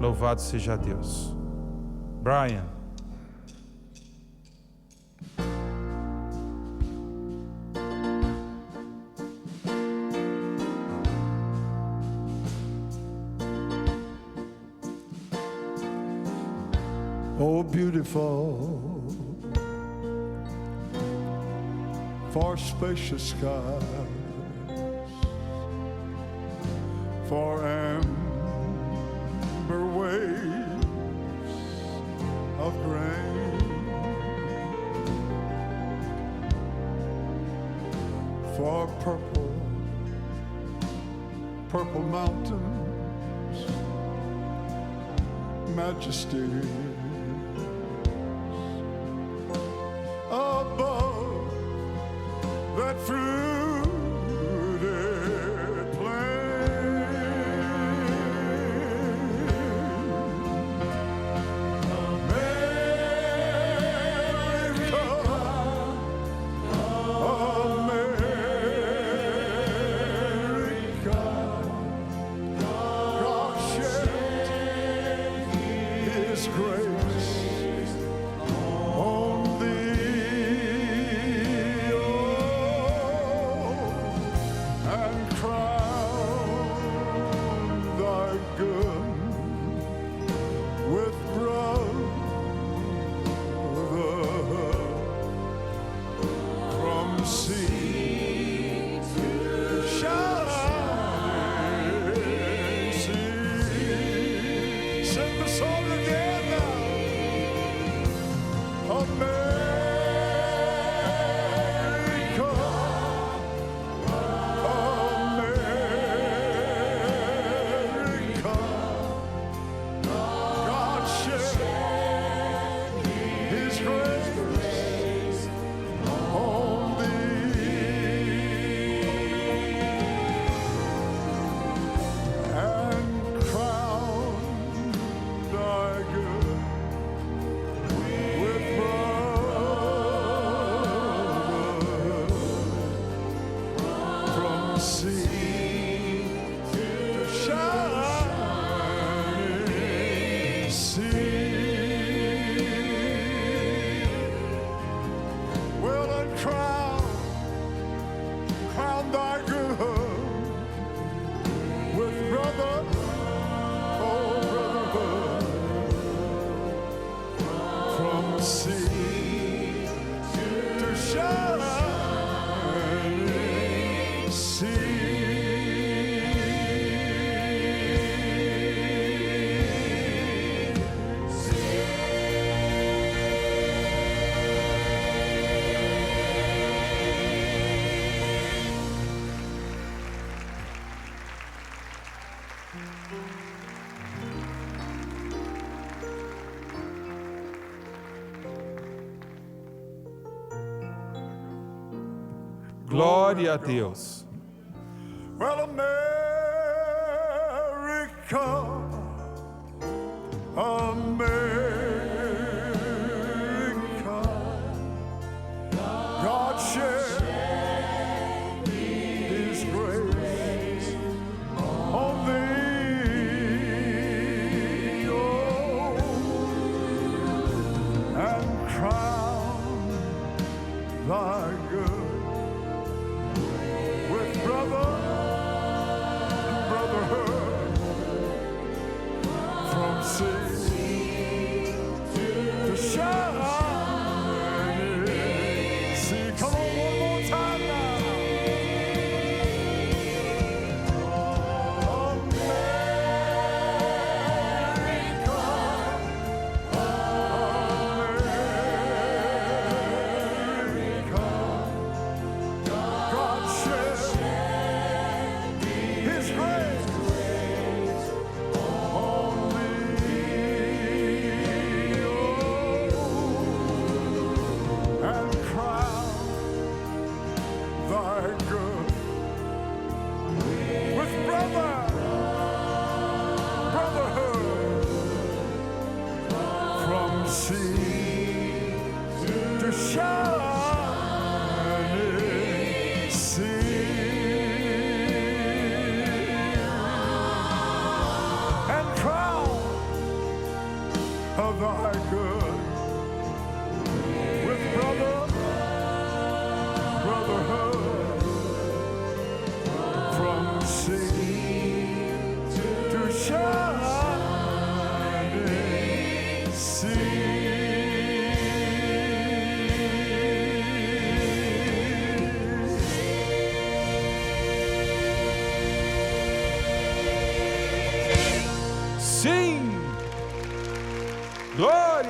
Louvado seja Deus. Brian. Oh, beautiful, for spacious skies, for amber waves of grain, for purple mountains, majesty. Above that fruited plain, America, America, God shed His grace on thee. Glória a Deus. Well, America, America, God shed His grace on thee, oh, and crown thy good with brotherhood from sea to shining sea. Come on, one more time now. America, God shed His grace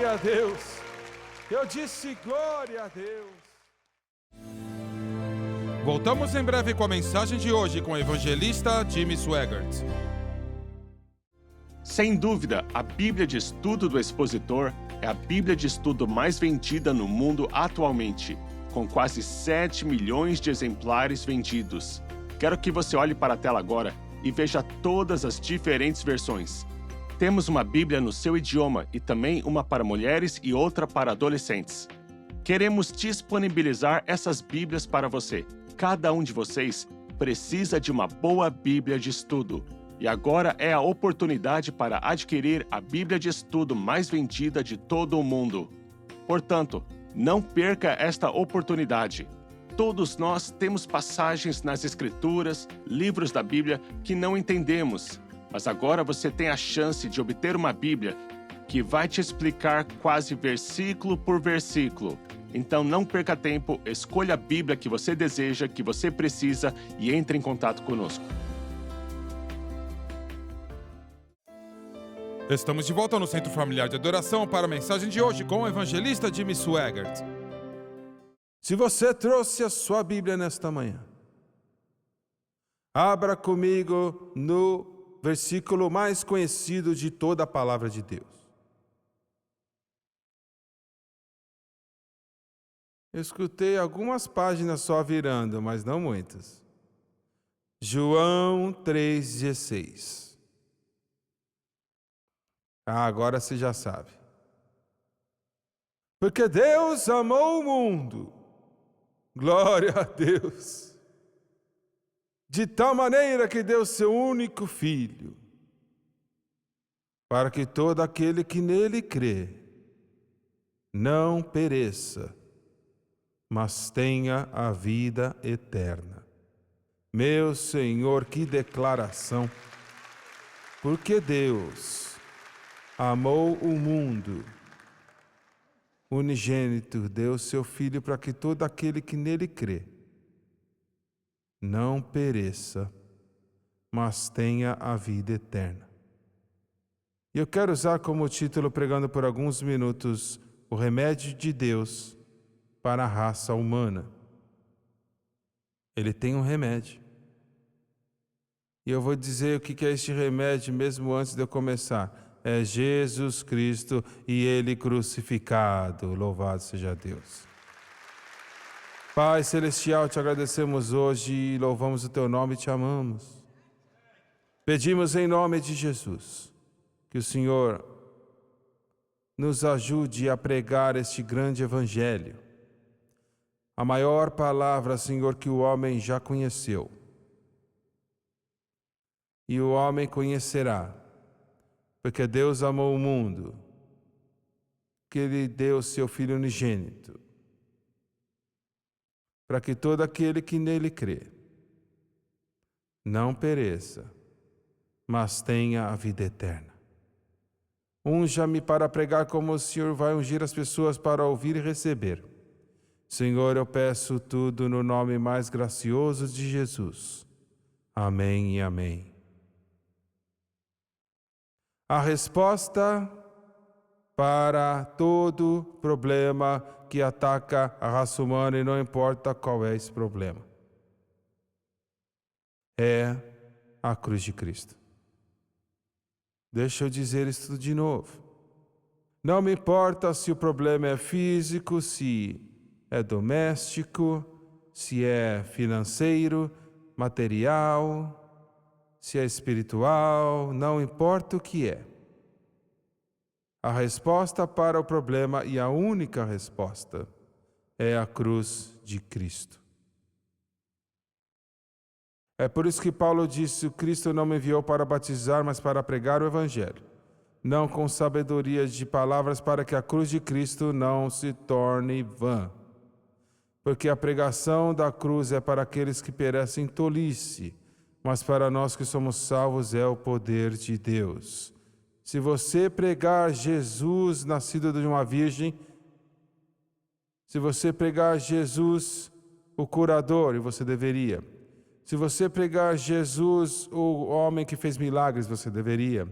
glória a Deus. Eu disse glória a Deus. Voltamos em breve com a mensagem de hoje com o evangelista Jimmy Swaggart. Sem dúvida, a Bíblia de Estudo do Expositor é a Bíblia de estudo mais vendida no mundo atualmente, com quase 7 milhões de exemplares vendidos. Quero que você olhe para a tela agora e veja todas as diferentes versões. Temos uma Bíblia no seu idioma e também uma para mulheres e outra para adolescentes. Queremos disponibilizar essas Bíblias para você. Cada um de vocês precisa de uma boa Bíblia de estudo. E agora é a oportunidade para adquirir a Bíblia de estudo mais vendida de todo o mundo. Portanto, não perca esta oportunidade. Todos nós temos passagens nas Escrituras, livros da Bíblia que não entendemos. Mas agora você tem a chance de obter uma Bíblia que vai te explicar quase versículo por versículo. Então não perca tempo, escolha a Bíblia que você deseja, que você precisa e entre em contato conosco. Estamos de volta no Centro Familiar de Adoração para a mensagem de hoje com o evangelista Jimmy Swaggart. Se você trouxe a sua Bíblia nesta manhã, abra comigo no versículo mais conhecido de toda a palavra de Deus. Eu escutei algumas páginas só virando, mas não muitas. João 3,16. Agora você já sabe. Porque Deus amou o mundo. Glória a Deus. De tal maneira que deu seu único Filho, para que todo aquele que nele crê não pereça, mas tenha a vida eterna. Meu Senhor, que declaração! Porque Deus amou o mundo, unigênito, deu seu Filho para que todo aquele que nele crê não pereça, mas tenha a vida eterna. E eu quero usar como título, pregando por alguns minutos, o remédio de Deus para a raça humana. Ele tem um remédio. E eu vou dizer o que é este remédio mesmo antes de eu começar. É Jesus Cristo e Ele crucificado. Louvado seja Deus. Pai Celestial, te agradecemos hoje e louvamos o Teu nome e te amamos. Pedimos em nome de Jesus que o Senhor nos ajude a pregar este grande evangelho. A maior palavra, Senhor, que o homem já conheceu. E o homem conhecerá, porque Deus amou o mundo, que Ele deu seu Filho unigênito, para que todo aquele que nele crê não pereça, mas tenha a vida eterna. Unja-me para pregar como o Senhor vai ungir as pessoas para ouvir e receber. Senhor, eu peço tudo no nome mais gracioso de Jesus. Amém e amém. A resposta para todo problema que ataca a raça humana, e não importa qual é esse problema, é a cruz de Cristo. Deixa eu dizer isso tudo de novo. Não me importa se o problema é físico, se é doméstico, se é financeiro, material, se é espiritual, não importa o que é. A resposta para o problema, e a única resposta, é a cruz de Cristo. É por isso que Paulo disse: o Cristo não me enviou para batizar, mas para pregar o Evangelho, não com sabedoria de palavras, para que a cruz de Cristo não se torne vã. Porque a pregação da cruz é para aqueles que perecem tolice, mas para nós que somos salvos é o poder de Deus. Se você pregar Jesus nascido de uma virgem, se você pregar Jesus o curador, e você deveria, se você pregar Jesus o homem que fez milagres, você deveria,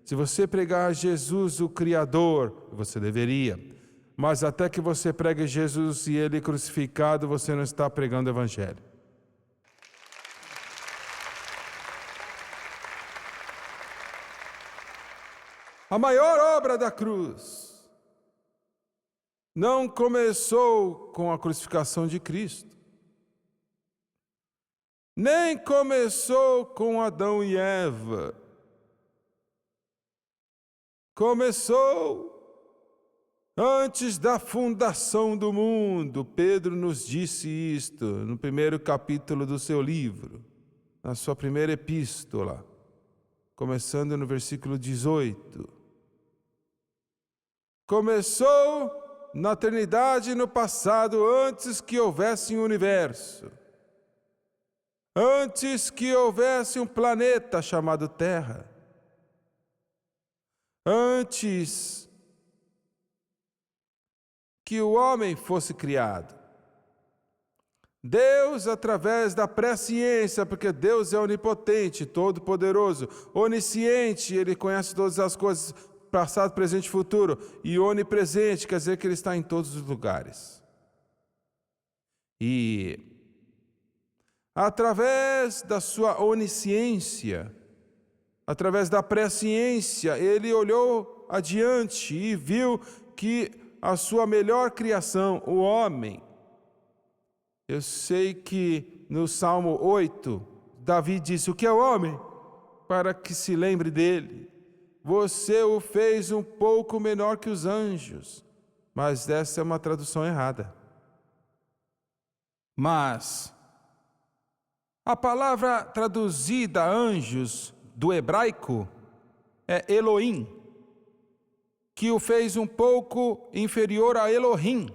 Se você pregar Jesus, o Criador, você deveria. Mas até que você pregue Jesus e Ele crucificado, você não está pregando o Evangelho. A maior obra da cruz não começou com a crucificação de Cristo, nem começou com Adão e Eva. Começou antes da fundação do mundo. Pedro nos disse isto no primeiro capítulo do seu livro, na sua primeira epístola, começando no versículo 18. Começou na eternidade, no passado, antes que houvesse um universo. Antes que houvesse um planeta chamado Terra. Antes que o homem fosse criado. Deus, através da presciência, porque Deus é onipotente, todo-poderoso, onisciente, Ele conhece todas as coisas, passado, presente e futuro, e onipresente, quer dizer que Ele está em todos os lugares. E através da sua onisciência, através da presciência, Ele olhou adiante e viu que a sua melhor criação, o homem. Eu sei que no Salmo 8, Davi disse: o que é o homem? Para que se lembre dele. Você o fez um pouco menor que os anjos. Mas essa é uma tradução errada. Mas a palavra traduzida anjos do hebraico é Elohim, que o fez um pouco inferior a Elohim.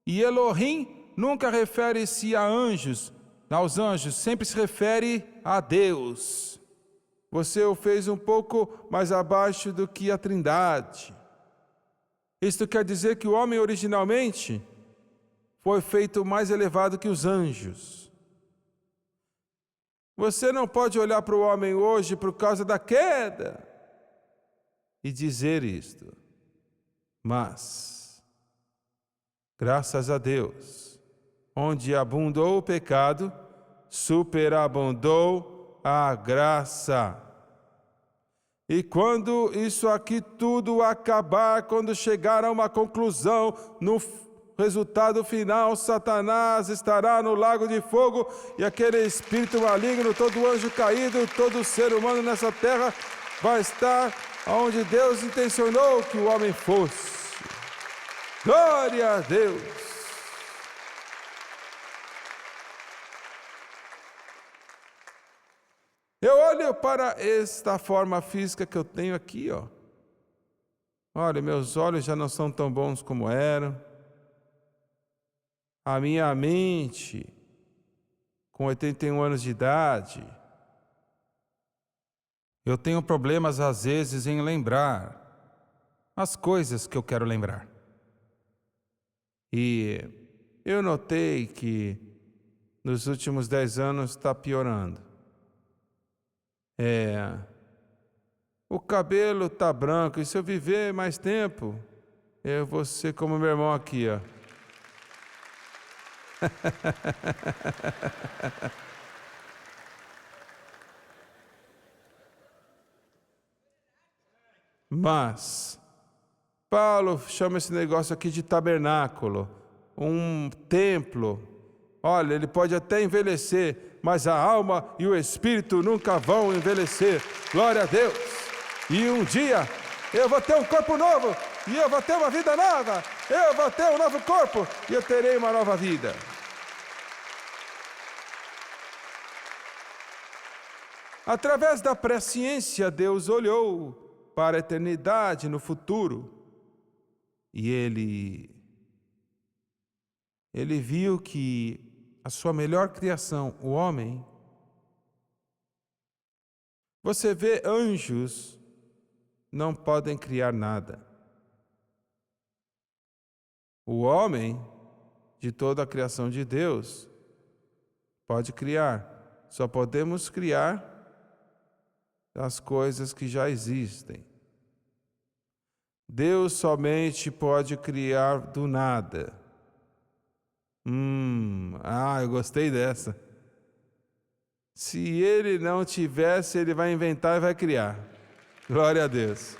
E Elohim nunca refere-se a anjos, aos anjos, sempre se refere a Deus. Você o fez um pouco mais abaixo do que a Trindade. Isto quer dizer que o homem originalmente foi feito mais elevado que os anjos. Você não pode olhar para o homem hoje por causa da queda e dizer isto. Mas, graças a Deus, onde abundou o pecado, superabundou a graça. E quando isso aqui tudo acabar, quando chegar a uma conclusão, no resultado final, Satanás estará no lago de fogo e aquele espírito maligno, todo anjo caído, todo ser humano nessa terra vai estar onde Deus intencionou que o homem fosse. Glória a Deus! Eu olho para esta forma física que eu tenho aqui, ó. Olha, meus olhos já não são tão bons como eram. A minha mente, com 81 anos de idade, eu tenho problemas às vezes em lembrar as coisas que eu quero lembrar. E eu notei que nos últimos 10 anos está piorando. O cabelo está branco, e se eu viver mais tempo, eu vou ser como meu irmão aqui, ó. Mas Paulo chama esse negócio aqui de tabernáculo, um templo. Olha, ele pode até envelhecer, mas a alma e o espírito nunca vão envelhecer. Glória a Deus! E um dia eu vou ter um corpo novo, e eu vou ter uma vida nova. Eu vou ter um novo corpo, e eu terei uma nova vida. Através da presciência, Deus olhou para a eternidade no futuro, e Ele viu que a sua melhor criação, o homem. Você vê, anjos não podem criar nada. O homem, de toda a criação de Deus, pode criar. Só podemos criar das coisas que já existem. Deus somente pode criar do nada. Eu gostei dessa. Se ele não tivesse, ele vai inventar e vai criar. Glória a Deus.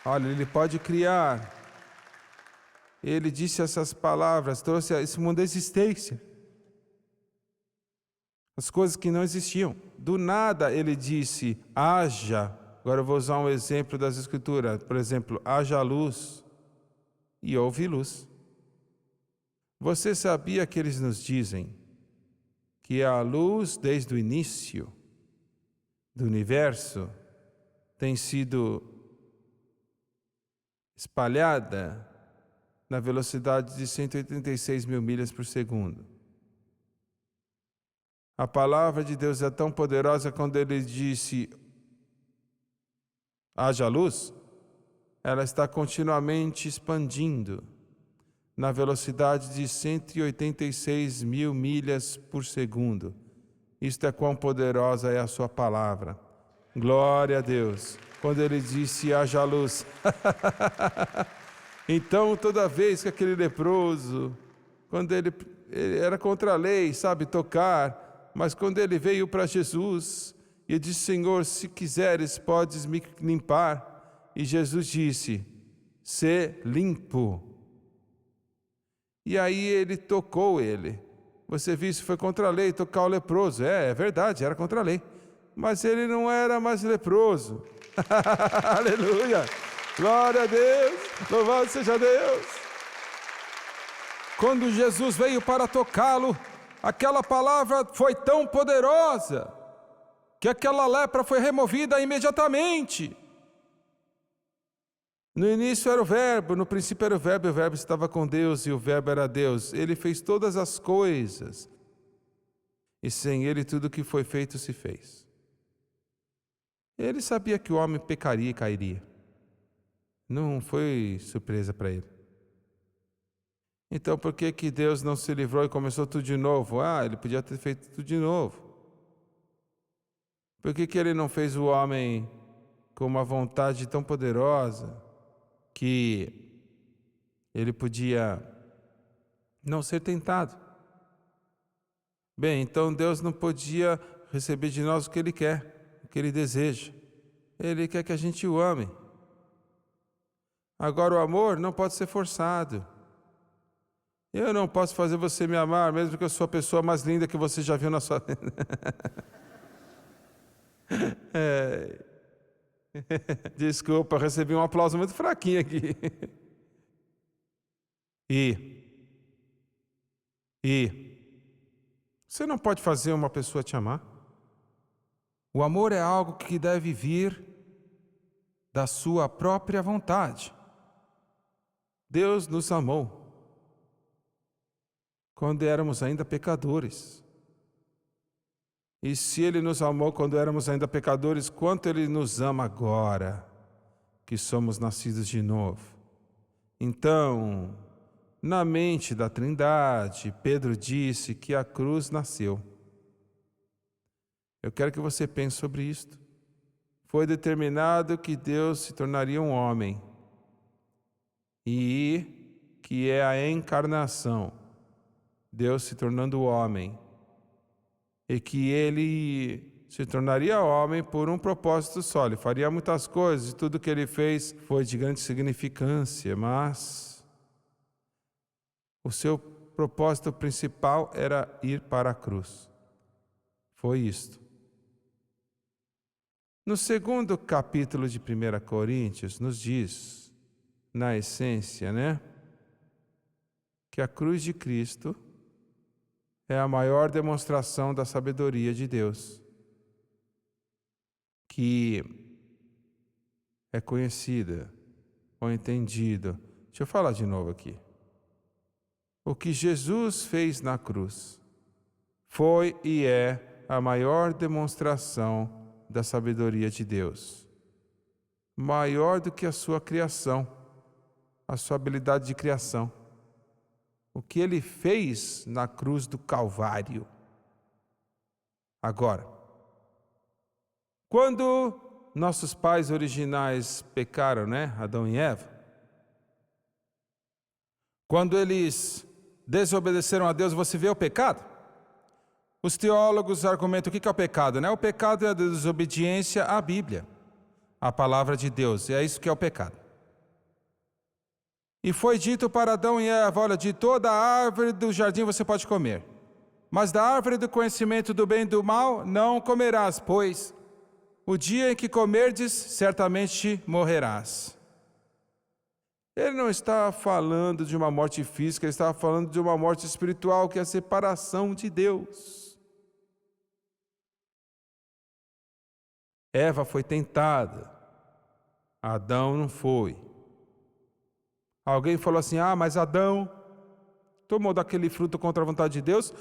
Olha, ele pode criar. Ele disse essas palavras, trouxe esse mundo à existência. As coisas que não existiam. Do nada ele disse, haja. Agora eu vou usar um exemplo das Escrituras. Por exemplo, haja luz e houve luz. Você sabia que eles nos dizem que a luz, desde o início do universo, tem sido espalhada na velocidade de 186 mil milhas por segundo? A palavra de Deus é tão poderosa quando ele disse haja luz, ela está continuamente expandindo na velocidade de 186 mil milhas por segundo. Isto é quão poderosa é a sua palavra. Glória a Deus. Quando ele disse haja luz. Então, toda vez que aquele leproso, quando ele era contra a lei, sabe, tocar, mas quando ele veio para Jesus, e ele disse, Senhor, se quiseres, podes me limpar. E Jesus disse, sê limpo. E aí ele tocou ele. Você viu, isso foi contra a lei, tocar o leproso. É verdade, era contra a lei. Mas ele não era mais leproso. Aleluia! Glória a Deus! Louvado seja Deus! Quando Jesus veio para tocá-lo, aquela palavra foi tão poderosa que aquela lepra foi removida imediatamente. No início era o Verbo, no princípio era o Verbo estava com Deus e o Verbo era Deus. Ele fez todas as coisas e sem ele tudo que foi feito se fez. Ele sabia que o homem pecaria e cairia. Não foi surpresa para ele. Então por que Deus não se livrou e começou tudo de novo? Ele podia ter feito tudo de novo. Por que ele não fez o homem com uma vontade tão poderosa que ele podia não ser tentado? Bem, então Deus não podia receber de nós o que Ele quer, o que Ele deseja. Ele quer que a gente o ame. Agora o amor não pode ser forçado. Eu não posso fazer você me amar, mesmo que eu sou a pessoa mais linda que você já viu na sua vida. Desculpa, recebi um aplauso muito fraquinho aqui. Você não pode fazer uma pessoa te amar. O amor é algo que deve vir da sua própria vontade. Deus nos amou quando éramos ainda pecadores. E se Ele nos amou quando éramos ainda pecadores, quanto Ele nos ama agora, que somos nascidos de novo. Então, na mente da Trindade, Pedro disse que a cruz nasceu. Eu quero que você pense sobre isto. Foi determinado que Deus se tornaria um homem, e que é a encarnação, Deus se tornando homem, e que Ele se tornaria homem por um propósito só. Ele faria muitas coisas, e tudo que Ele fez foi de grande significância, mas o seu propósito principal era ir para a cruz. Foi isto. No segundo capítulo de 1 Coríntios, nos diz, na essência, que a cruz de Cristo é a maior demonstração da sabedoria de Deus, que é conhecida ou entendida. Deixa eu falar de novo aqui. O que Jesus fez na cruz foi e é a maior demonstração da sabedoria de Deus. Maior do que a sua criação, a sua habilidade de criação. O que Ele fez na cruz do Calvário. Agora, Quando nossos pais originais pecaram, né? Adão e Eva. Quando eles desobedeceram a Deus, você vê o pecado? Os teólogos argumentam o que é o pecado, né? O pecado é a desobediência à Bíblia, à palavra de Deus. E é isso que é o pecado. E foi dito para Adão e Eva: olha, de toda a árvore do jardim você pode comer, mas da árvore do conhecimento do bem e do mal não comerás, pois o dia em que comerdes, certamente morrerás. Ele não está falando de uma morte física, ele está falando de uma morte espiritual, que é a separação de Deus. Eva foi tentada, Adão não foi. Alguém falou assim: mas Adão tomou daquele fruto contra a vontade de Deus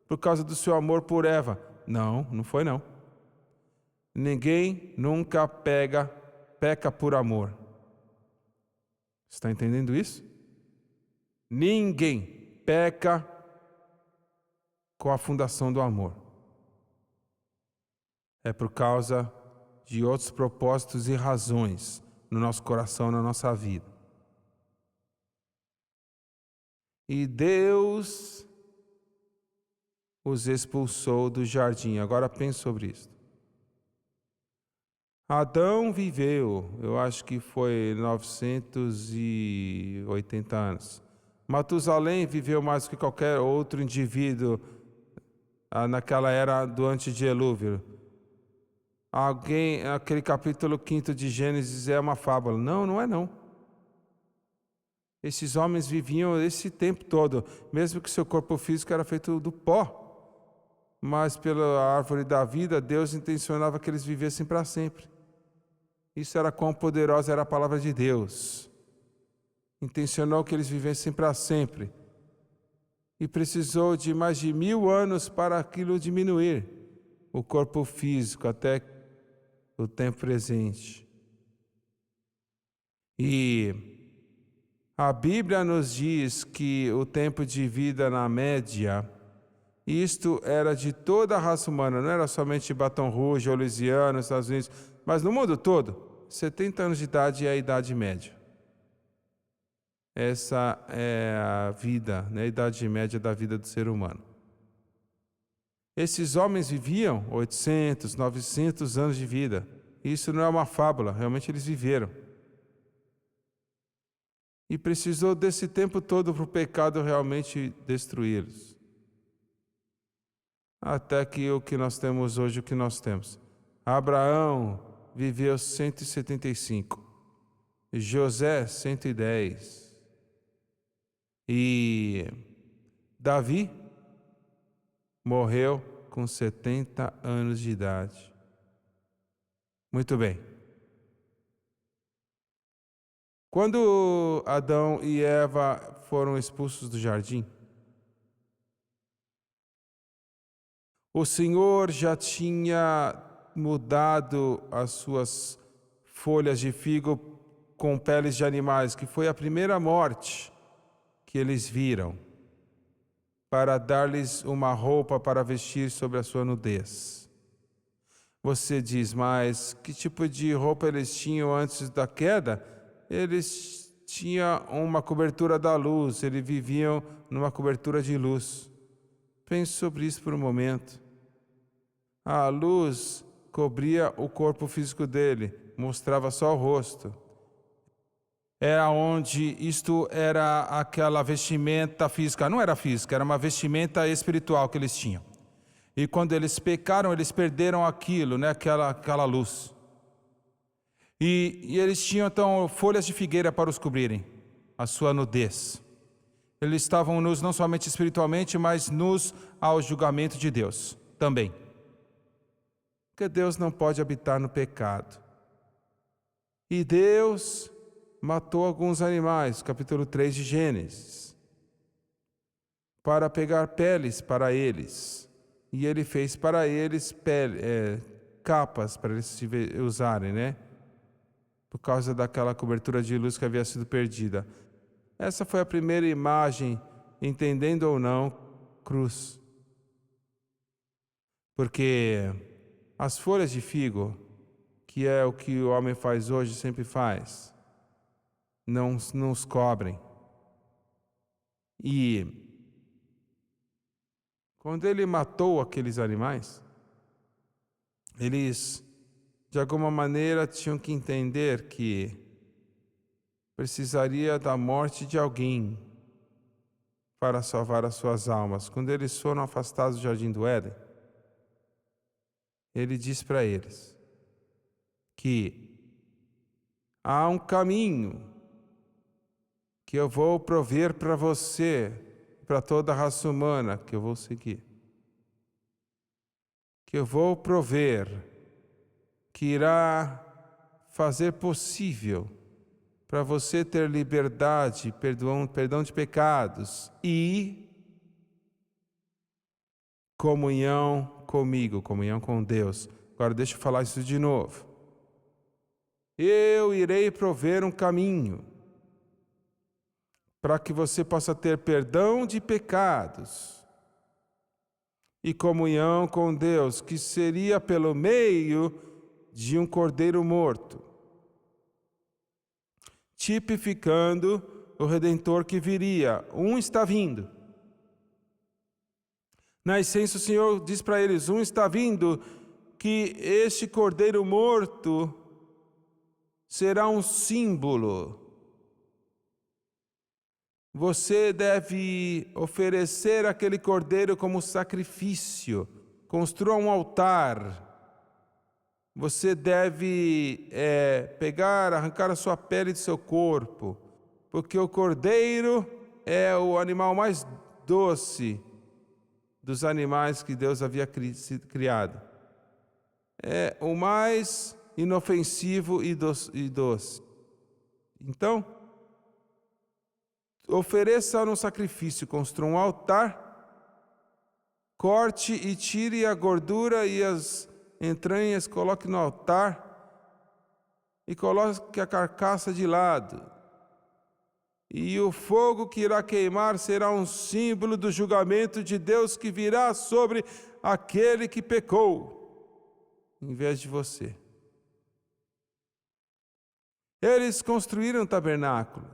por causa do seu amor por Eva. Não, não foi não. Ninguém nunca peca por amor. Está entendendo isso? Ninguém peca com a fundação do amor. É por causa de outros propósitos e razões no nosso coração, na nossa vida. E Deus os expulsou do jardim. Agora pense sobre isso. Adão viveu, eu acho que foi 980 anos. Matusalém viveu mais do que qualquer outro indivíduo naquela era do antidilúvio. Aquele capítulo 5 de Gênesis é uma fábula. Não, não é não. Esses homens viviam esse tempo todo, mesmo que seu corpo físico era feito do pó. Mas pela árvore da vida, Deus intencionava que eles vivessem para sempre. Isso era quão poderosa era a palavra de Deus. Intencionou que eles vivessem para sempre. E precisou de mais de 1000 anos para aquilo diminuir, o corpo físico, até o tempo presente. E a Bíblia nos diz que o tempo de vida na média, isto era de toda a raça humana, não era somente de Baton Rouge, ou Louisiana, Estados Unidos, mas no mundo todo, 70 anos de idade é a idade média. Essa é a vida, né, a idade média da vida do ser humano. Esses homens viviam 800, 900 anos de vida. Isso não é uma fábula, realmente eles viveram. E precisou desse tempo todo para o pecado realmente destruí-los. Até que o que nós temos hoje, o que nós temos. Abraão viveu 175, José 110 e Davi morreu com 70 anos de idade. Muito bem. Quando Adão e Eva foram expulsos do jardim, o Senhor já tinha mudado as suas folhas de figo com peles de animais, que foi a primeira morte que eles viram, para dar-lhes uma roupa para vestir sobre a sua nudez. Você diz, mas que tipo de roupa eles tinham antes da queda? Eles tinham uma cobertura da luz, eles viviam numa cobertura de luz. Pense sobre isso por um momento. A luz cobria o corpo físico dele, mostrava só o rosto. Era onde isto era aquela vestimenta física, não era física, era uma vestimenta espiritual que eles tinham. E quando eles pecaram, eles perderam aquilo, né, aquela luz. E eles tinham então folhas de figueira para os cobrirem, a sua nudez. Eles estavam nus não somente espiritualmente, mas nus ao julgamento de Deus também. Porque Deus não pode habitar no pecado. E Deus matou alguns animais, capítulo 3 de Gênesis, para pegar peles para eles. E ele fez para eles capas para eles usarem, né? Por causa daquela cobertura de luz que havia sido perdida. Essa foi a primeira imagem, entendendo ou não, cruz. Porque As folhas de figo, que é o que o homem faz hoje, sempre faz, não nos cobrem. E quando ele matou aqueles animais, eles, de alguma maneira, tinham que entender que precisaria da morte de alguém para salvar as suas almas. Quando eles foram afastados do Jardim do Éden, ele diz para eles que há um caminho que eu vou prover para você, para toda a raça humana, que eu vou seguir. Que eu vou prover, que irá fazer possível para você ter liberdade, perdão de pecados e comunhão comigo, comunhão com Deus. Agora deixa eu falar isso de novo. Eu irei prover um caminho para que você possa ter perdão de pecados e comunhão com Deus, que seria pelo meio de um cordeiro morto, tipificando o Redentor que viria. Um está vindo. Na essência, o Senhor diz para eles, um está vindo, que este cordeiro morto será um símbolo. Você deve oferecer aquele cordeiro como sacrifício. Construa um altar. Você deve arrancar a sua pele de seu corpo, porque o cordeiro é o animal mais doce dos animais que Deus havia criado. É o mais inofensivo e doce. Então, ofereça no sacrifício, construa um altar, corte e tire a gordura e as entranhas, coloque no altar e coloque a carcaça de lado. E o fogo que irá queimar será um símbolo do julgamento de Deus que virá sobre aquele que pecou, em vez de você. Eles construíram um tabernáculo.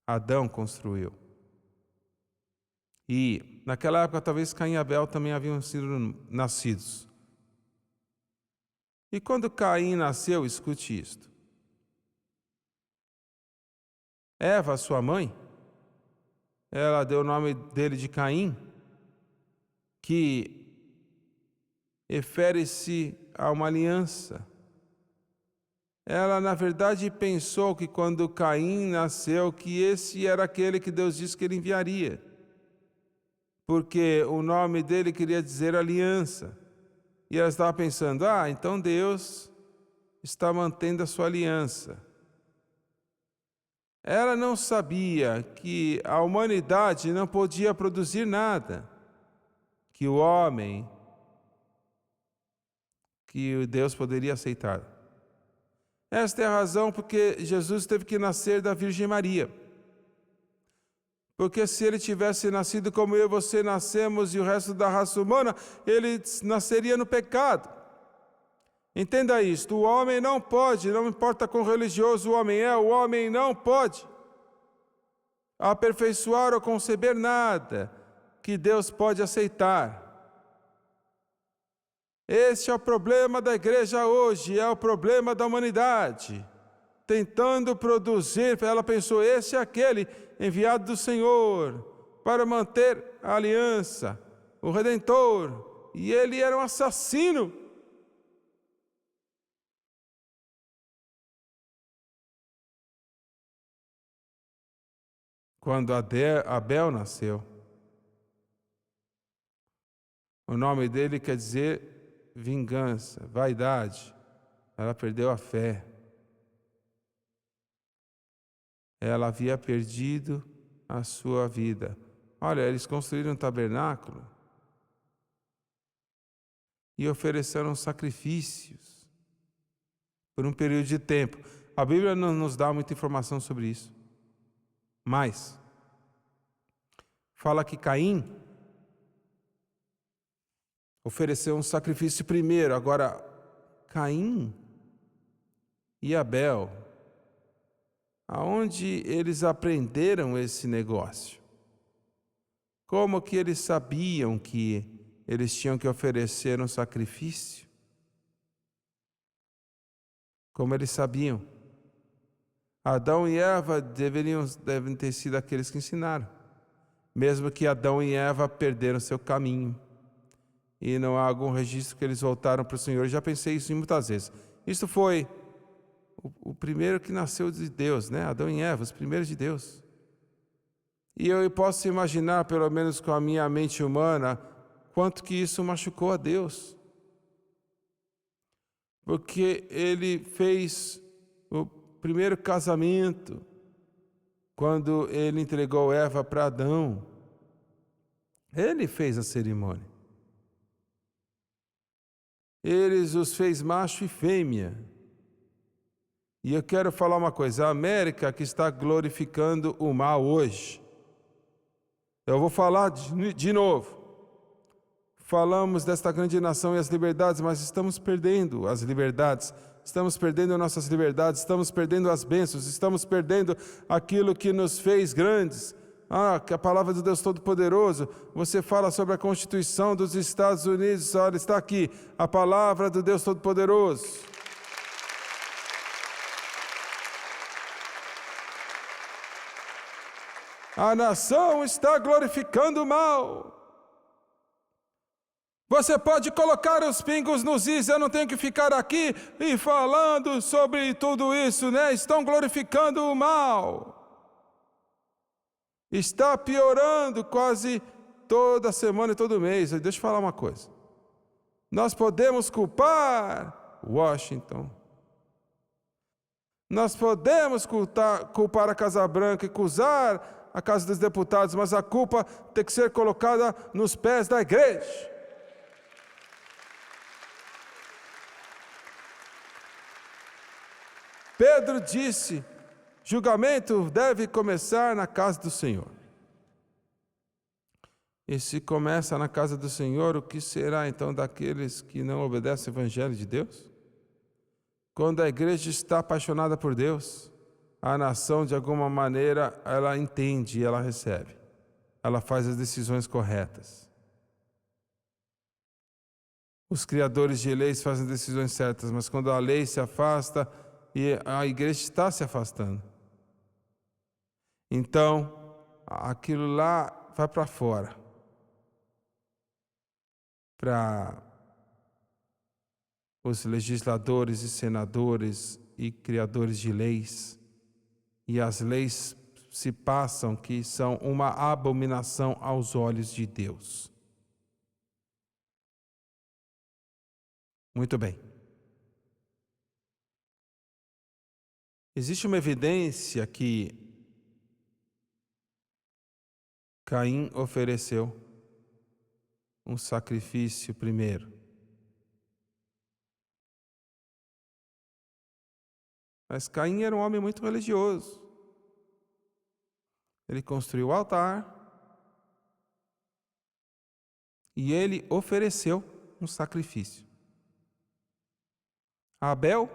Adão construiu. E naquela época talvez Caim e Abel também haviam sido nascidos. E quando Caim nasceu, escute isto. Eva, sua mãe, ela deu o nome dele de Caim, que refere-se a uma aliança. Ela, na verdade, pensou que quando Caim nasceu, que esse era aquele que Deus disse que ele enviaria. Porque o nome dele queria dizer aliança. E ela estava pensando, então Deus está mantendo a sua aliança. Ela não sabia que a humanidade não podia produzir nada. Que o homem, que Deus poderia aceitar. Esta é a razão porque Jesus teve que nascer da Virgem Maria. Porque se ele tivesse nascido como eu e você nascemos e o resto da raça humana, ele nasceria no pecado. Entenda isto, o homem não pode, não importa quão religioso o homem não pode aperfeiçoar ou conceber nada que Deus pode aceitar. Este é o problema da igreja hoje, é o problema da humanidade. Tentando produzir, ela pensou, esse é aquele enviado do Senhor para manter a aliança, o Redentor, e ele era um assassino. Quando Abel nasceu, o nome dele quer dizer vingança, vaidade. Ela perdeu a fé. Ela havia perdido a sua vida. Olha, eles construíram um tabernáculo e ofereceram sacrifícios por um período de tempo. A Bíblia não nos dá muita informação sobre isso. Mas fala que Caim ofereceu um sacrifício primeiro. Agora, Caim e Abel, aonde eles aprenderam esse negócio? Como que eles sabiam que eles tinham que oferecer um sacrifício? Como eles sabiam? Adão e Eva devem ter sido aqueles que ensinaram. Mesmo que Adão e Eva perderam seu caminho. E não há algum registro que eles voltaram para o Senhor. Eu já pensei isso muitas vezes. Isso foi o primeiro que nasceu de Deus, né? Adão e Eva, os primeiros de Deus. E eu posso imaginar, pelo menos com a minha mente humana, quanto que isso machucou a Deus. Porque ele fez o primeiro casamento quando ele entregou Eva para Adão. Ele fez a cerimônia. Ele os fez macho e fêmea. E eu quero falar uma coisa, a América que está glorificando o mal hoje. Eu vou falar de novo. Falamos desta grande nação e as liberdades, mas estamos perdendo as liberdades. Estamos perdendo nossas liberdades, estamos perdendo as bênçãos, estamos perdendo aquilo que nos fez grandes. Que a palavra do Deus Todo-Poderoso, você fala sobre a Constituição dos Estados Unidos, olha, está aqui, a palavra do Deus Todo-Poderoso. A nação está glorificando o mal. Você pode colocar os pingos nos is, eu não tenho que ficar aqui e falando sobre tudo isso, né? Estão glorificando o mal. Está piorando quase toda semana e todo mês. Deixa eu falar uma coisa. Nós podemos culpar Washington. Nós podemos culpar a Casa Branca e acusar a Casa dos Deputados, mas a culpa tem que ser colocada nos pés da igreja. Pedro disse, julgamento deve começar na casa do Senhor. E se começa na casa do Senhor, o que será então daqueles que não obedecem ao Evangelho de Deus? Quando a igreja está apaixonada por Deus, a nação de alguma maneira ela entende e ela recebe. Ela faz as decisões corretas. Os criadores de leis fazem decisões certas, mas quando a lei se afasta, e a igreja está se afastando. Então, aquilo lá vai para fora. Para os legisladores e senadores e criadores de leis. E as leis se passam que são uma abominação aos olhos de Deus. Muito bem. Existe uma evidência que Caim ofereceu um sacrifício primeiro. Mas Caim era um homem muito religioso. Ele construiu o altar e ele ofereceu um sacrifício. Abel,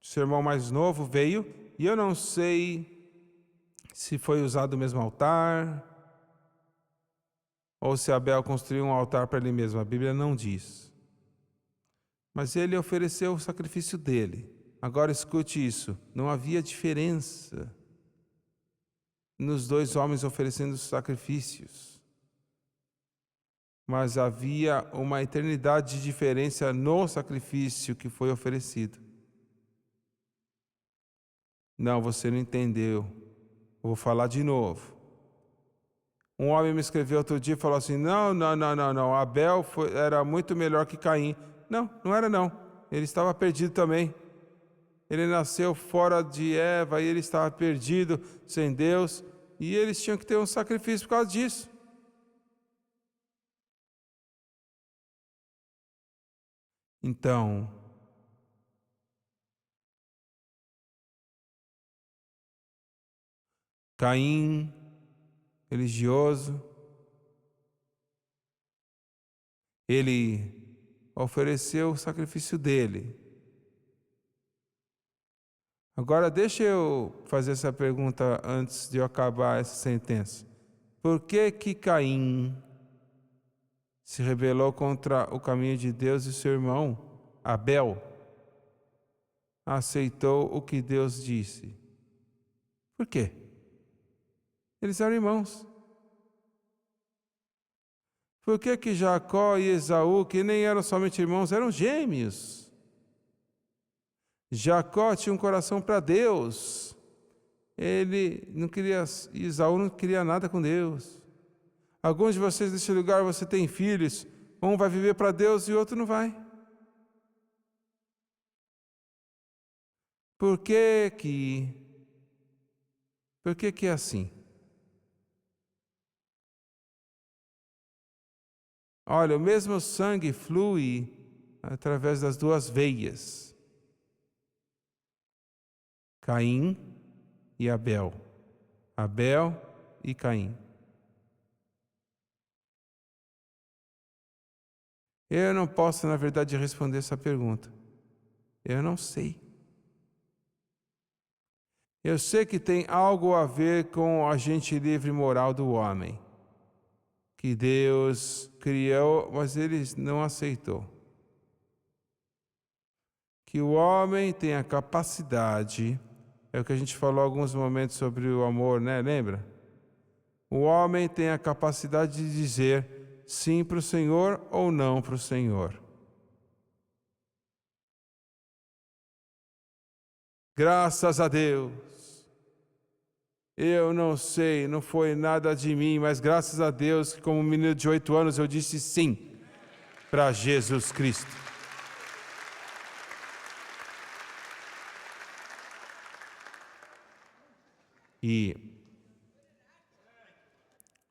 seu irmão mais novo, veio, e eu não sei se foi usado o mesmo altar, ou se Abel construiu um altar para ele mesmo, a Bíblia não diz. Mas ele ofereceu o sacrifício dele. Agora escute isso, não havia diferença nos dois homens oferecendo sacrifícios, mas havia uma eternidade de diferença no sacrifício que foi oferecido. Não, você não entendeu. Eu vou falar de novo. Um homem me escreveu outro dia e falou assim, não, Abel era muito melhor que Caim. Não era não. Ele estava perdido também. Ele nasceu fora de Eva e ele estava perdido, sem Deus. E eles tinham que ter um sacrifício por causa disso. Então, Caim, religioso, Ele ofereceu o sacrifício dele. Agora deixa eu fazer essa pergunta antes de eu acabar essa sentença. Por que que Caim se rebelou contra o caminho de Deus e seu irmão Abel aceitou o que Deus disse? Por quê? Eles eram irmãos. Por que que Jacó e Esaú, que nem eram somente irmãos, eram gêmeos? Jacó tinha um coração para Deus. Ele não queria, Esaú não queria nada com Deus. Alguns de vocês nesse lugar, você tem filhos, um vai viver para Deus e o outro não vai. Por que que é assim? Olha, o mesmo sangue flui através das duas veias. Caim e Abel. Abel e Caim. Eu não posso, na verdade, responder essa pergunta. Eu não sei. Eu sei que tem algo a ver com o agente livre moral do homem, que Deus criou, mas ele não aceitou. Que o homem tem a capacidade, é o que a gente falou alguns momentos sobre o amor, né? Lembra? O homem tem a capacidade de dizer sim para o Senhor ou não para o Senhor. Graças a Deus. Eu não sei, não foi nada de mim, mas graças a Deus que como um menino de 8 anos eu disse sim para Jesus Cristo. E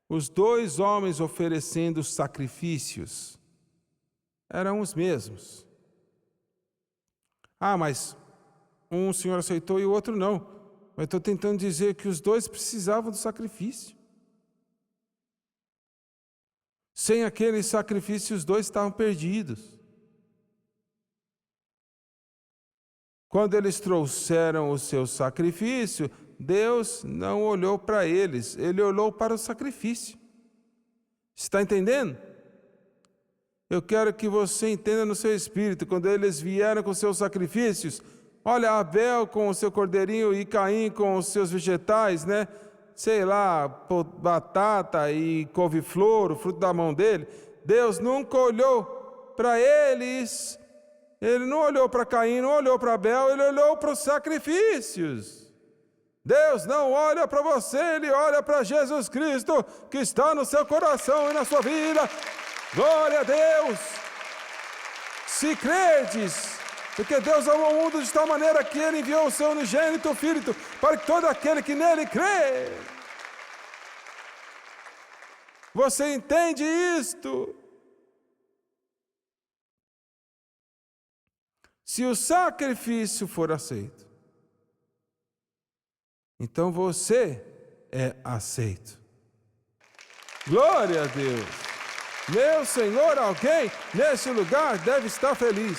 os dois homens oferecendo sacrifícios eram os mesmos. Ah, mas um o Senhor aceitou e o outro não. Mas estou tentando dizer que os dois precisavam do sacrifício. Sem aquele sacrifício, os dois estavam perdidos. Quando eles trouxeram o seu sacrifício, Deus não olhou para eles, Ele olhou para o sacrifício. Está entendendo? Eu quero que você entenda no seu espírito, quando eles vieram com seus sacrifícios, olha, Abel com o seu cordeirinho e Caim com os seus vegetais, né? Sei lá, batata e couve-flor, o fruto da mão dele. Deus nunca olhou para eles. Ele não olhou para Caim, não olhou para Abel, ele olhou para os sacrifícios. Deus não olha para você, Ele olha para Jesus Cristo, que está no seu coração e na sua vida. Glória a Deus! Se credes, porque Deus amou o mundo de tal maneira que Ele enviou o seu unigênito Filho, para que todo aquele que nele crê. Você entende isto? Se o sacrifício for aceito, então você é aceito. Glória a Deus! Meu Senhor, alguém nesse lugar deve estar feliz.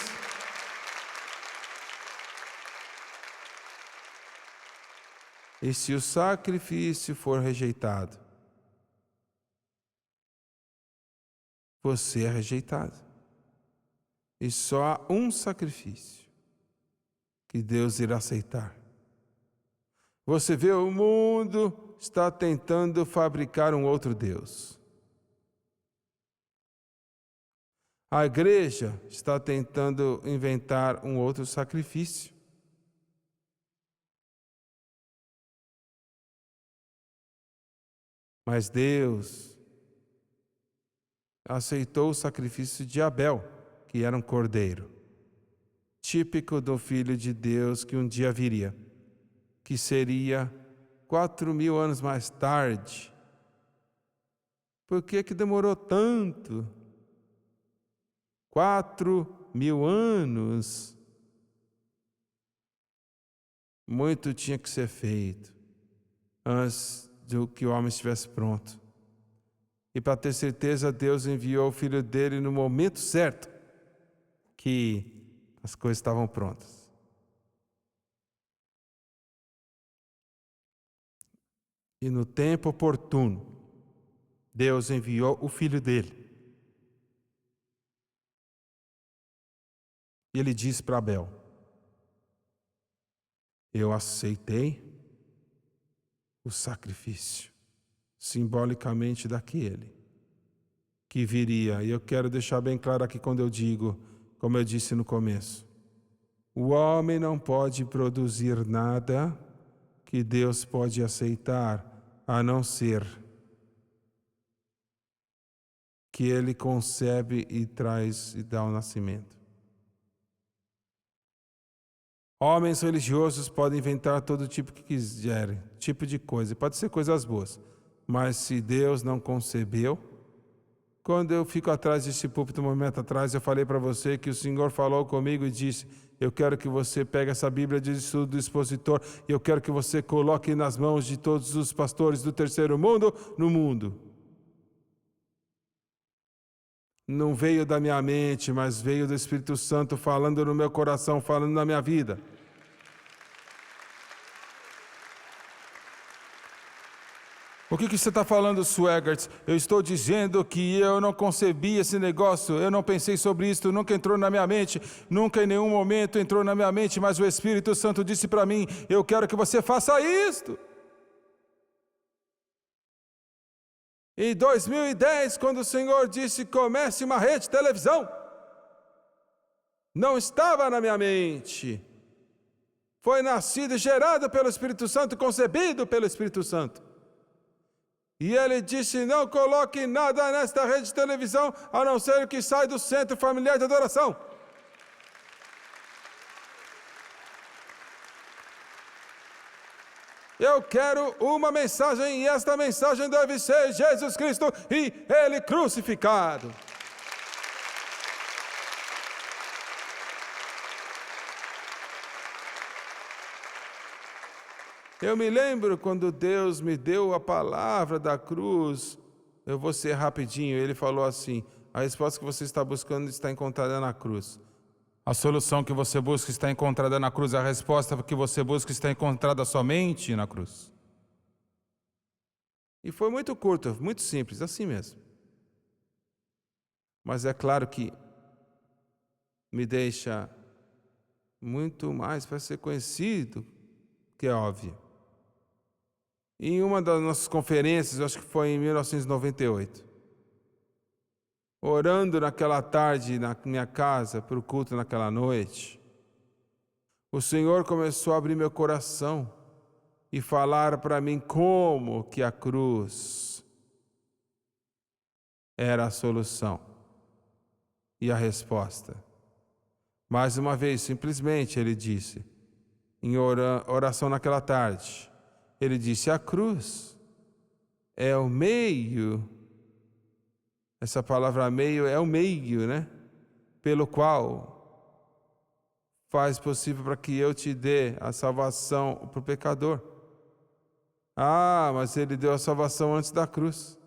E se o sacrifício for rejeitado, você é rejeitado. E só há um sacrifício que Deus irá aceitar. Você vê, o mundo está tentando fabricar um outro Deus. A igreja está tentando inventar um outro sacrifício. Mas Deus aceitou o sacrifício de Abel, que era um cordeiro, típico do Filho de Deus que um dia viria, que seria 4.000 anos mais tarde. Por que que demorou tanto? 4.000 anos. Muito tinha que ser feito antes de que o homem estivesse pronto. E para ter certeza, Deus enviou o Filho dele no momento certo, que as coisas estavam prontas. E no tempo oportuno, Deus enviou o Filho dele. E ele disse para Abel: eu aceitei o sacrifício, simbolicamente daquele que viria. E eu quero deixar bem claro aqui quando eu digo, como eu disse no começo, o homem não pode produzir nada que Deus pode aceitar, a não ser que ele concebe e traz e dá ao nascimento. Homens religiosos podem inventar todo tipo que quiserem, tipo de coisa, pode ser coisas boas, mas se Deus não concebeu, quando eu fico atrás desse púlpito, um momento atrás, eu falei para você que o Senhor falou comigo e disse: eu quero que você pegue essa Bíblia de estudo do expositor e eu quero que você coloque nas mãos de todos os pastores do terceiro mundo no mundo. Não veio da minha mente, mas veio do Espírito Santo falando no meu coração, falando na minha vida. O que você está falando, Swagert? Eu estou dizendo que eu não concebi esse negócio, eu não pensei sobre isso, nunca entrou na minha mente, nunca em nenhum momento entrou na minha mente, mas o Espírito Santo disse para mim: eu quero que você faça isto. Em 2010, quando o Senhor disse: comece uma rede de televisão, não estava na minha mente. Foi nascido e gerado pelo Espírito Santo, concebido pelo Espírito Santo. E ele disse: não coloque nada nesta rede de televisão, a não ser o que sai do centro familiar de adoração. Eu quero uma mensagem, e esta mensagem deve ser Jesus Cristo e Ele crucificado. Eu me lembro quando Deus me deu a palavra da cruz. Eu vou ser rapidinho. Ele falou assim: a resposta que você está buscando está encontrada na cruz. A solução que você busca está encontrada na cruz. A resposta que você busca está encontrada somente na cruz. E foi muito curto, muito simples, assim mesmo. Mas é claro que me deixa muito mais para ser conhecido, que é óbvio. Em uma das nossas conferências, acho que foi em 1998, orando naquela tarde na minha casa, para o culto naquela noite, o Senhor começou a abrir meu coração e falar para mim como que a cruz era a solução e a resposta. Mais uma vez, simplesmente, ele disse, em oração naquela tarde, ele disse: a cruz é o meio, essa palavra meio é o meio, né? Pelo qual faz possível para que eu te dê a salvação para o pecador. Ah, mas ele deu a salvação antes da cruz.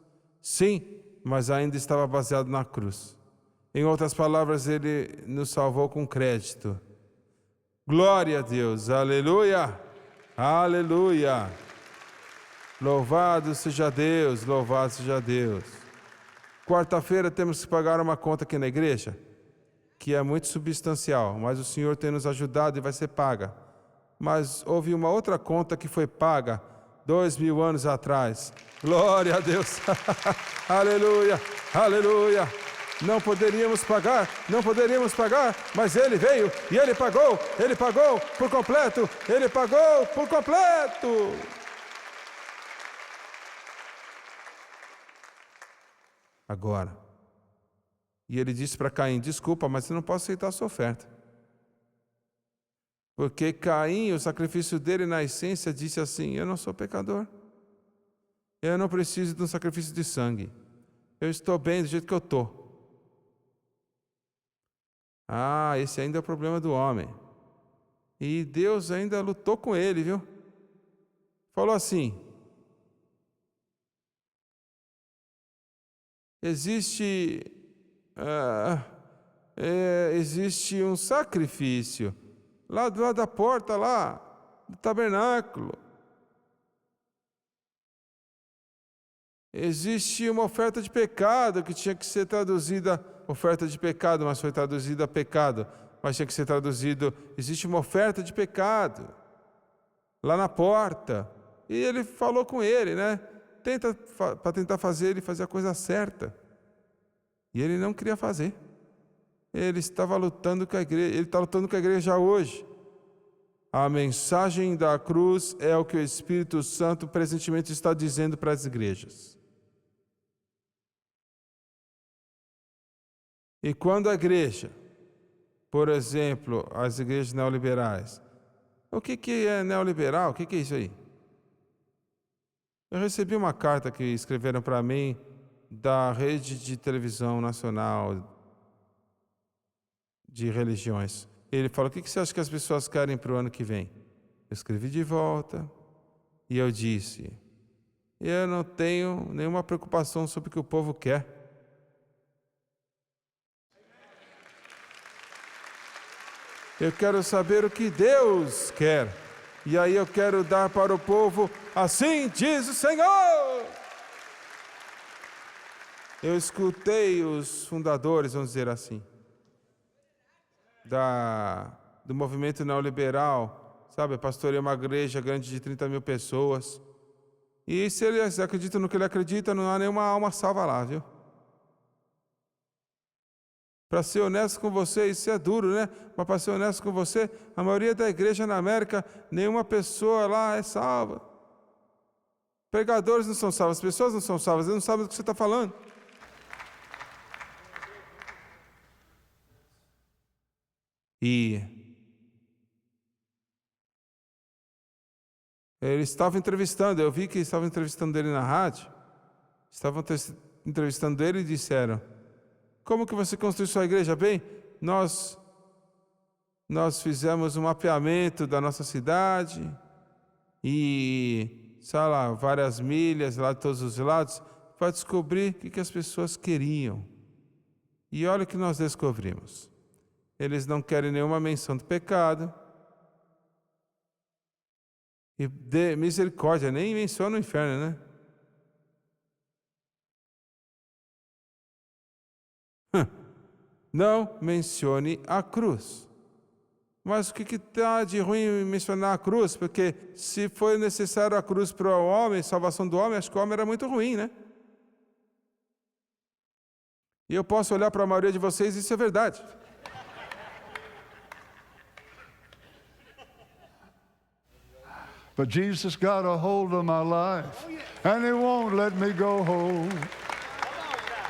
Sim, mas ainda estava baseado na cruz. Em outras palavras, ele nos salvou com crédito. Glória a Deus, aleluia, aleluia. Louvado seja Deus, louvado seja Deus. Quarta-feira temos que pagar uma conta aqui na igreja, que é muito substancial, mas o Senhor tem nos ajudado e vai ser paga. Mas houve uma outra conta que foi paga 2000 anos atrás. Glória a Deus. Aleluia, aleluia. Não poderíamos pagar, mas Ele veio e Ele pagou por completo, Ele pagou por completo. Agora, e ele disse para Caim: desculpa, mas eu não posso aceitar a sua oferta. Porque Caim, o sacrifício dele na essência, disse assim: eu não sou pecador. Eu não preciso de um sacrifício de sangue. Eu estou bem do jeito que eu estou. Ah, esse ainda é o problema do homem. E Deus ainda lutou com ele, viu? Falou assim: existe existe um sacrifício lá do lado da porta lá do tabernáculo. Existe uma oferta de pecado que tinha que ser traduzida oferta de pecado, mas foi traduzida pecado, mas tinha que ser traduzido existe uma oferta de pecado lá na porta. E ele falou com ele, né? Para tentar fazer ele fazer a coisa certa. E ele não queria fazer. Ele estava lutando com a igreja, ele está lutando com a igreja hoje. A mensagem da cruz é o que o Espírito Santo presentemente está dizendo para as igrejas. E quando a igreja, por exemplo, as igrejas neoliberais, o que é neoliberal? O que é isso aí? Eu recebi uma carta que escreveram para mim da rede de televisão nacional de religiões. Ele falou: o que você acha que as pessoas querem para o ano que vem? Eu escrevi de volta e eu disse: eu não tenho nenhuma preocupação sobre o que o povo quer. Eu quero saber o que Deus quer. E aí eu quero dar para o povo, assim diz o Senhor. Eu escutei os fundadores, vamos dizer assim, do movimento neoliberal, sabe? Pastoreia uma igreja grande de 30 mil pessoas. E se eles acreditam no que ele acredita, não há nenhuma alma salva lá, viu? Para ser honesto com você, isso é duro, né? Mas para ser honesto com você, a maioria da igreja na América, nenhuma pessoa lá é salva. Pregadores não são salvos, as pessoas não são salvas, eles não sabem do que você está falando. E eles estavam entrevistando, eu vi que estavam entrevistando ele na rádio, estavam entrevistando ele e disseram: como que você construiu sua igreja? Bem, nós fizemos um mapeamento da nossa cidade e, sei lá, várias milhas lá de todos os lados para descobrir o que as pessoas queriam. E olha o que nós descobrimos. Eles não querem nenhuma menção do pecado. E de misericórdia, nem menciona o inferno, né? Não mencione a cruz. Mas o que está de ruim em mencionar a cruz? Porque se foi necessário a cruz para o homem, salvação do homem, acho que o homem era muito ruim, né? E eu posso olhar para a maioria de vocês e isso é verdade. But Jesus got a hold of my life, and He won't let me go home.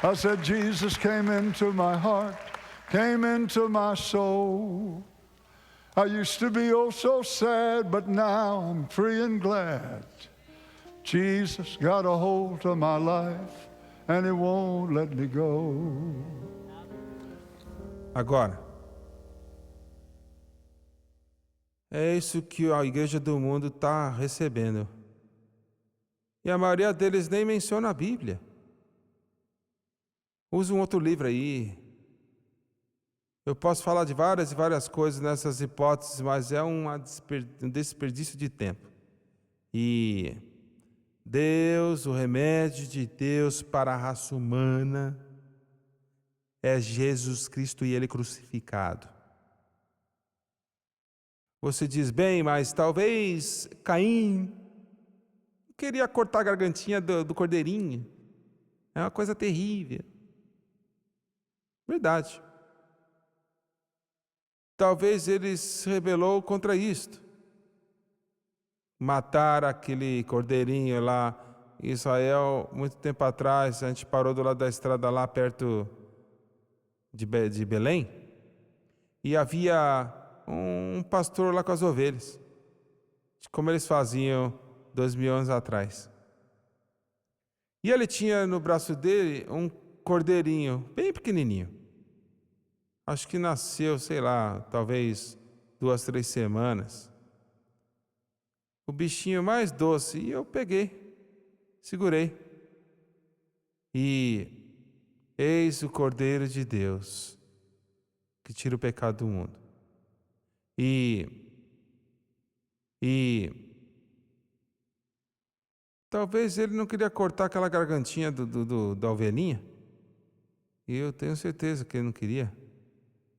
I said, Jesus came into my heart, came into my soul. I used to be oh so sad, but now I'm free and glad. Jesus got a hold of my life, and He won't let me go. Agora, é isso que a igreja do mundo está recebendo. E a maioria deles nem menciona a Bíblia. Usa um outro livro aí. Eu posso falar de várias e várias coisas nessas hipóteses, mas é um desperdício de tempo. E Deus, o remédio de Deus para a raça humana é Jesus Cristo e Ele crucificado. Você diz: bem, mas talvez Caim queria cortar a gargantinha do cordeirinho. É uma coisa terrível. Verdade. Talvez ele se rebelou contra isto. Matar aquele cordeirinho lá em Israel, muito tempo atrás, a gente parou do lado da estrada lá perto de Belém, e havia um pastor lá com as ovelhas, como eles faziam 2000 anos atrás. E ele tinha no braço dele um cordeirinho, bem pequenininho. Acho que nasceu, sei lá, talvez 2, 3 semanas. O bichinho mais doce. E eu peguei, segurei. E eis o Cordeiro de Deus, que tira o pecado do mundo. E talvez ele não queria cortar aquela gargantinha da ovelhinha. E eu tenho certeza que ele não queria.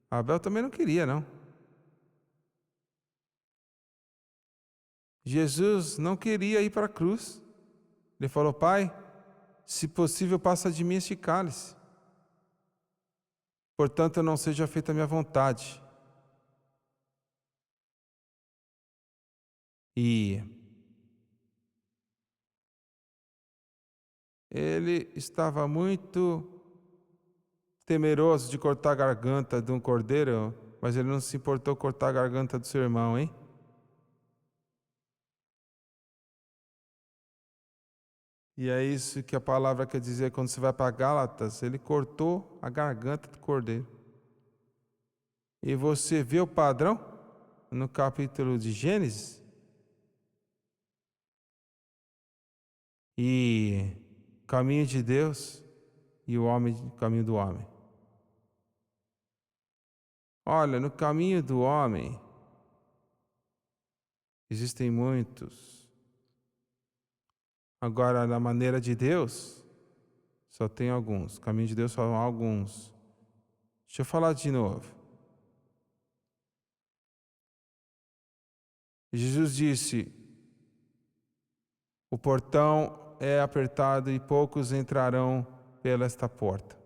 Abel também não queria, não. Jesus não queria ir para a cruz. Ele falou: Pai, se possível, passa de mim este cálice. Portanto, não seja feita a minha vontade. E ele estava muito temeroso de cortar a garganta de um cordeiro, mas ele não se importou cortar a garganta do seu irmão, hein? E é isso que a palavra quer dizer quando você vai para Gálatas. Ele cortou a garganta do cordeiro. E você vê o padrão no capítulo de Gênesis? E caminho de Deus e o caminho do homem. Olha, no caminho do homem existem muitos. Agora, na maneira de Deus, só tem alguns. No caminho de Deus só há alguns. Deixa eu falar de novo. Jesus disse: o portão é apertado e poucos entrarão pela esta porta.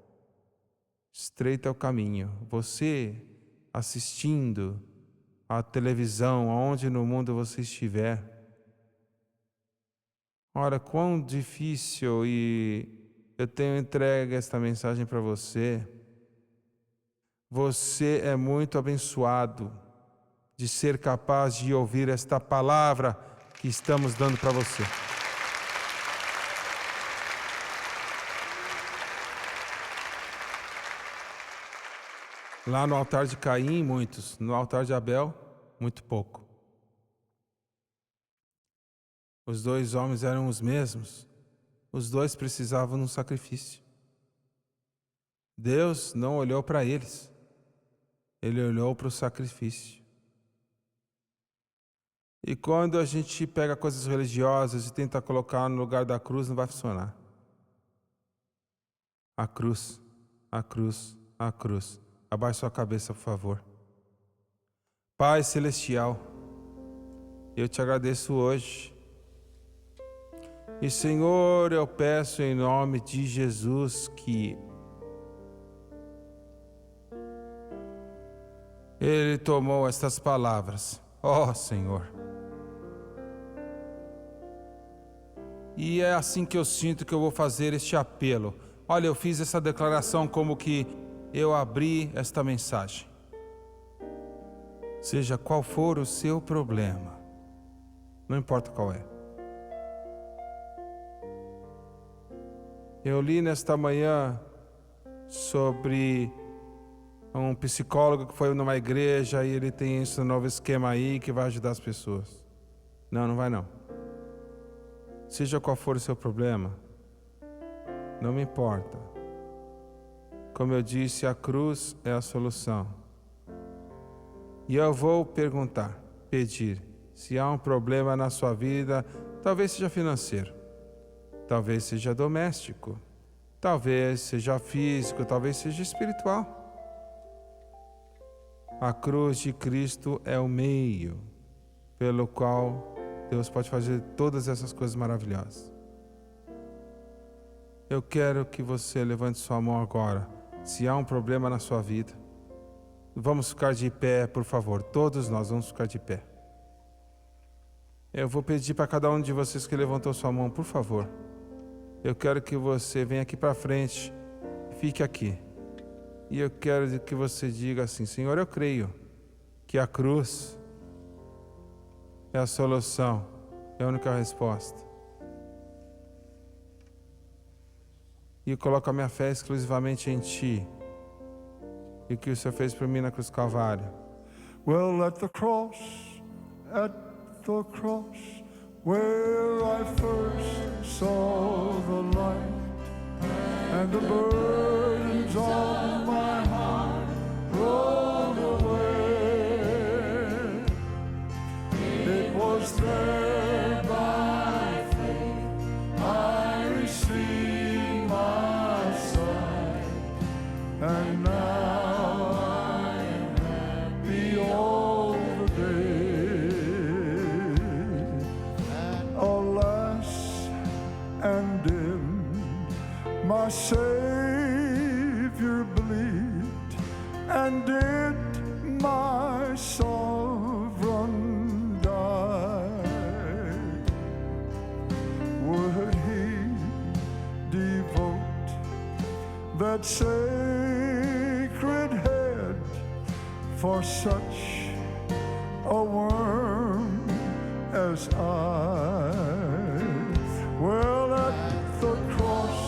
Estreito é o caminho. Você assistindo à televisão, aonde no mundo você estiver, olha quão difícil, e eu tenho entregue esta mensagem para você. Você é muito abençoado de ser capaz de ouvir esta palavra que estamos dando para você. Lá no altar de Caim, muitos. No altar de Abel, muito pouco. Os dois homens eram os mesmos. Os dois precisavam de um sacrifício. Deus não olhou para eles. Ele olhou para o sacrifício. E quando a gente pega coisas religiosas e tenta colocar no lugar da cruz, não vai funcionar. A cruz, a cruz, a cruz. Abaixe sua cabeça, por favor. Pai Celestial, eu te agradeço hoje. E, Senhor, eu peço em nome de Jesus que Ele tomou estas palavras. Ó, Senhor. E é assim que eu sinto que eu vou fazer este apelo. Olha, eu fiz essa declaração como que eu abri esta mensagem. Seja qual for o seu problema, não importa qual é. Eu li nesta manhã sobre um psicólogo que foi numa igreja e ele tem esse novo esquema aí que vai ajudar as pessoas. Não, não vai não. Seja qual for o seu problema, não me importa. Como eu disse, a cruz é a solução. E eu vou pedir, se há um problema na sua vida, talvez seja financeiro, talvez seja doméstico, talvez seja físico, talvez seja espiritual. A cruz de Cristo é o meio pelo qual Deus pode fazer todas essas coisas maravilhosas. Eu quero que você levante sua mão agora. Se há um problema na sua vida, vamos ficar de pé, por favor. Todos nós vamos ficar de pé. Eu vou pedir para cada um de vocês que levantou sua mão, por favor. Eu quero que você venha aqui para frente, fique aqui. E eu quero que você diga assim: Senhor, eu creio que a cruz é a solução, é a única resposta. E eu coloco a minha fé exclusivamente em Ti e o que o Senhor fez por mim na cruz do Calvário. Well, at the cross, where I first saw the light and the burden my Savior bleed, and did my sovereign die? Would he devote that sacred head for such a worm as I? Well, at the cross,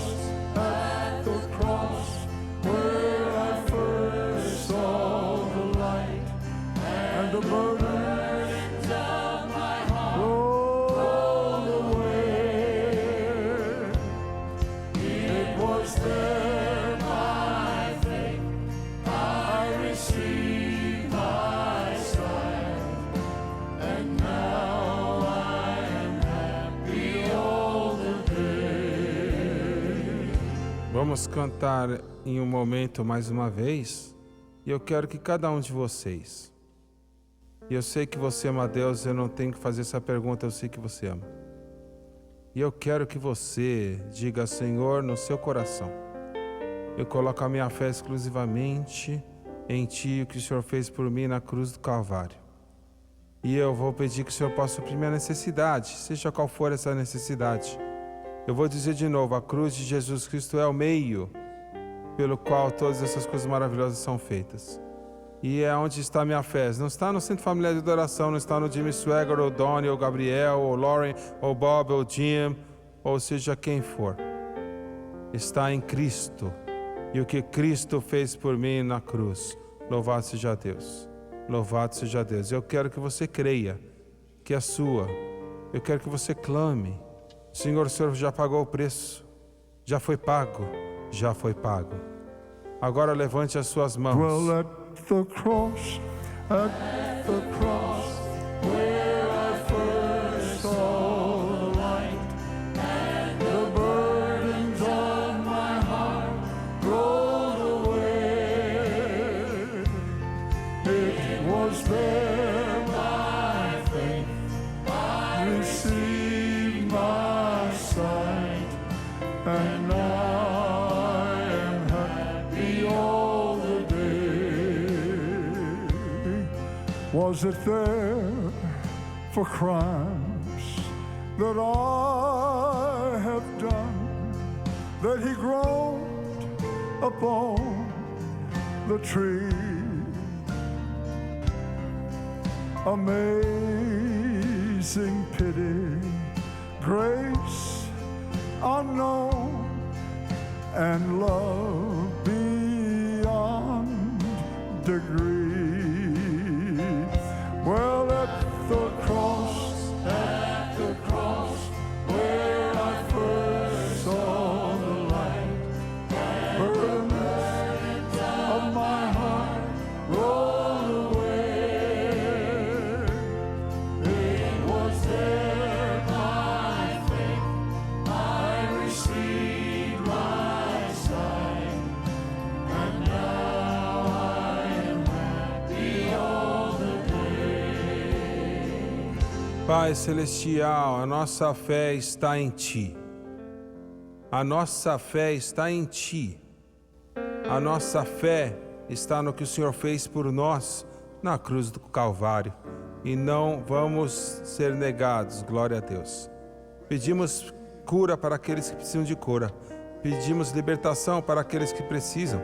where I first saw the light, and the burdens of my heart rolled away. It was there by faith I received my sight, and now I am happy all the day. Vamos cantar em um momento mais uma vez, e eu quero que cada um de vocês, e eu sei que você ama Deus, eu não tenho que fazer essa pergunta, eu sei que você ama. E eu quero que você diga: Senhor, no seu coração, eu coloco a minha fé exclusivamente em Ti, o que o Senhor fez por mim na cruz do Calvário. E eu vou pedir que o Senhor possa suprir minha necessidade, seja qual for essa necessidade. Eu vou dizer de novo: a cruz de Jesus Cristo é o meio pelo qual todas essas coisas maravilhosas são feitas. E é onde está a minha fé. Não está no Centro Familiar de Adoração, não está no Jimmy Swagger, ou Donnie, ou Gabriel, ou Lauren, ou Bob, ou Jim, ou seja quem for. Está em Cristo. E o que Cristo fez por mim na cruz. Louvado seja Deus. Louvado seja Deus. Eu quero que você creia que é sua. Eu quero que você clame. Senhor, o Senhor já pagou o preço. Já foi pago. Já foi pago. Agora levante as suas mãos. Well, at the cross, where I first saw the light, and the burdens of my heart rolled away. It was there by faith I received my sight, and now was it there for crimes that I have done, that he groaned upon the tree? Amazing pity, grace unknown, and love beyond degree. Well, at the cross, where I first saw the light, burdens of my heart rolled away. It was there by faith I received my sight, and now I am happy all the Pai Celestial, a nossa fé está em Ti. A nossa fé está em Ti. A nossa fé está no que o Senhor fez por nós na cruz do Calvário. E não vamos ser negados, glória a Deus. Pedimos cura para aqueles que precisam de cura. Pedimos libertação para aqueles que precisam.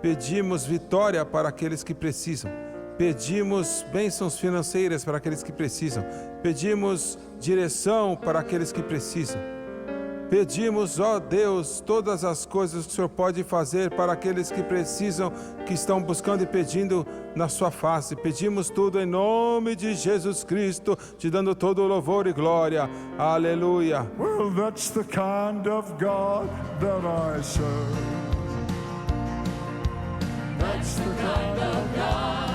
Pedimos vitória para aqueles que precisam. Pedimos bênçãos financeiras para aqueles que precisam. Pedimos direção para aqueles que precisam. Pedimos, ó Deus, todas as coisas que o Senhor pode fazer para aqueles que precisam, que estão buscando e pedindo na sua face. Pedimos tudo em nome de Jesus Cristo, te dando todo o louvor e glória. Aleluia. Well, that's the kind of God that I serve. That's the kind of God.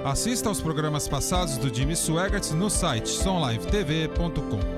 Assista aos programas passados do Jimmy Swaggart no site sonlivetv.com.